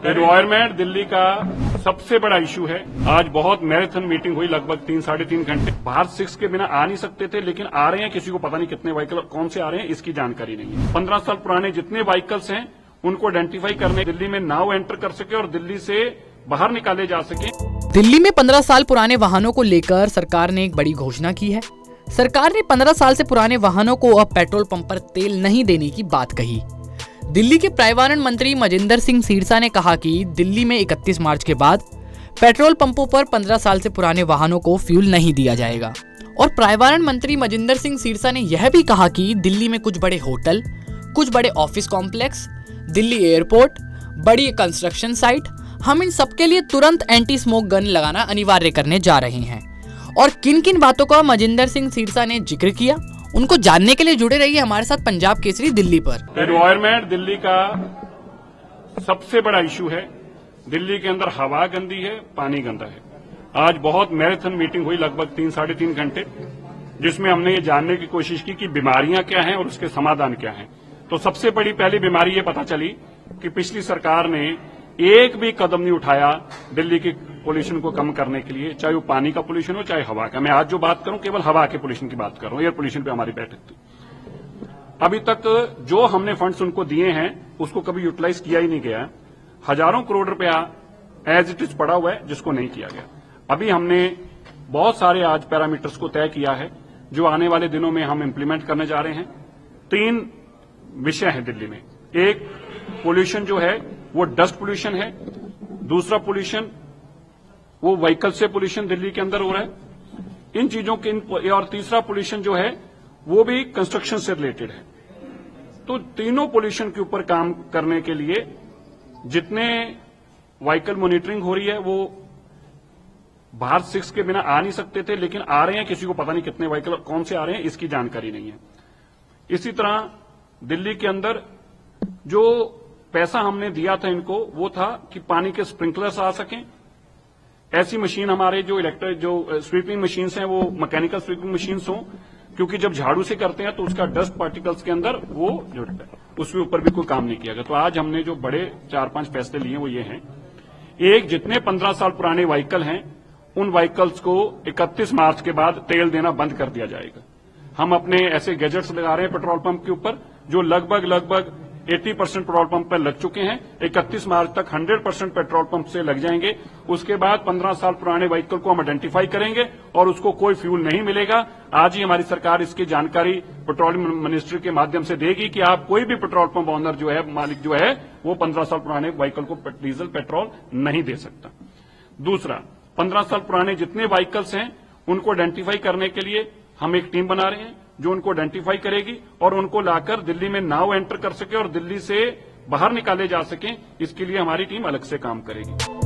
Environment Delhi का सबसे बड़ा इशू है। आज बहुत मैराथन मीटिंग हुई, लगभग 3-3.5 घंटे। बाहर 6 के बिना आ नहीं सकते थे, लेकिन आ रहे हैं। किसी को पता नहीं कितने व्हीकल कौन से आ रहे हैं, इसकी जानकारी नहीं है। 15 साल पुराने जितने व्हीकल्स हैं उनको आइडेंटिफाई करने, दिल्ली में नाउ एंटर कर सके और दिल्ली से बाहर निकाले जा सके। दिल्ली में 15 साल पुराने वाहनों को लेकर सरकार ने एक बड़ी घोषणा की है। सरकार ने 15 साल से पुराने वाहनों को अब पेट्रोल पंप पर तेल नहीं देने की बात कही। दिल्ली के पर्यावरण मंत्री मजिंदर सिंह सिरसा ने कहा कि दिल्ली में 31 मार्च के बाद पेट्रोल पंपों पर 15 साल से पुराने वाहनों को फ्यूल नहीं दिया जाएगा। और पर्यावरण मंत्री मजिंदर सिंह सिरसा ने यह भी कहा कि दिल्ली में कुछ बड़े होटल, कुछ बड़े ऑफिस कॉम्प्लेक्स, दिल्ली एयरपोर्ट, बड़ी कंस्ट्रक्शन साइट, हम इन सबके लिए तुरंत एंटी स्मोक गन लगाना अनिवार्य करने जा रहे हैं। और किन किन बातों का मजिंदर सिंह सिरसा ने जिक्र किया, उनको जानने के लिए जुड़े रहिए हमारे साथ पंजाब केसरी दिल्ली पर। एनवायरमेंट दिल्ली का सबसे बड़ा इशू है। दिल्ली के अंदर हवा गंदी है, पानी गंदा है। आज बहुत मैराथन मीटिंग हुई, लगभग 3-3.5 घंटे, जिसमें हमने ये जानने की कोशिश की कि बीमारियां क्या हैं और उसके समाधान क्या हैं। तो सबसे बड़ी पहली बीमारी ये पता चली कि पिछली सरकार ने एक भी कदम नहीं उठाया दिल्ली की पोल्यूशन को कम करने के लिए, चाहे वो पानी का पोल्यूशन हो चाहे हवा का। मैं आज जो बात करूं केवल हवा के पोल्यूशन की बात कर रहा हूं। एयर पोल्यूशन पे हमारी बैठक थी। अभी तक जो हमने फंड्स उनको दिए हैं उसको कभी यूटिलाइज किया ही नहीं गया। हजारों करोड़ रुपया एज इट इज पड़ा हुआ है जिसको नहीं किया गया। अभी हमने बहुत सारे आज पैरामीटर्स को तय किया है जो आने वाले दिनों में हम इंप्लीमेंट करने जा रहे हैं। 3 विषय हैं दिल्ली में। एक पोल्यूशन जो है वो डस्ट पोल्यूशन है, दूसरा पोल्यूशन वो व्हीकल से पोल्यूशन दिल्ली के अंदर हो रहा है, इन चीजों के, और तीसरा पोल्यूशन जो है वो भी कंस्ट्रक्शन से रिलेटेड है। तो तीनों पोल्यूशन के ऊपर काम करने के लिए जितने व्हीकल मॉनिटरिंग हो रही है, वो बाहर 6 के बिना आ नहीं सकते थे, लेकिन आ रहे हैं। किसी को पता नहीं कितने व्हीकल कौन से आ रहे हैं, इसकी जानकारी नहीं है। इसी तरह दिल्ली के अंदर जो पैसा हमने दिया था इनको, वो था कि पानी के स्प्रिंकलर्स आ सकें। ऐसी मशीन हमारे जो स्वीपिंग मशीन्स हैं वो मैकेनिकल स्वीपिंग मशीन्स हों, क्योंकि जब झाड़ू से करते हैं तो उसका डस्ट पार्टिकल्स के अंदर वो जुड़ता है, उसके ऊपर भी कोई काम नहीं किया गया। तो आज हमने जो बड़े 4-5 फैसले लिए वो ये हैं। एक, जितने 15 साल पुराने व्हीकल हैं उन व्हीकल्स को 31 मार्च के बाद तेल देना बंद कर दिया जाएगा। हम अपने ऐसे गैजेट्स लगा रहे हैं पेट्रोल पंप के ऊपर जो लगभग 80% पेट्रोल पंप पर लग चुके हैं। 31 मार्च तक 100% पेट्रोल पंप से लग जाएंगे। उसके बाद 15 साल पुराने व्हीकल को हम आइडेंटिफाई करेंगे और उसको कोई फ्यूल नहीं मिलेगा। आज ही हमारी सरकार इसकी जानकारी पेट्रोलियम मिनिस्ट्री के माध्यम से देगी कि आप कोई भी पेट्रोल पंप ऑनर जो है, मालिक जो है, वो 15 साल पुराने व्हीकल को डीजल पेट्रोल नहीं दे सकता। दूसरा, 15 साल पुराने जितने व्हीकल्स हैं उनको आइडेंटिफाई करने के लिए हम एक टीम बना रहे हैं जो उनको आइडेंटिफाई करेगी और उनको लाकर दिल्ली में नाउ एंटर कर सके और दिल्ली से बाहर निकाले जा सके। इसके लिए हमारी टीम अलग से काम करेगी।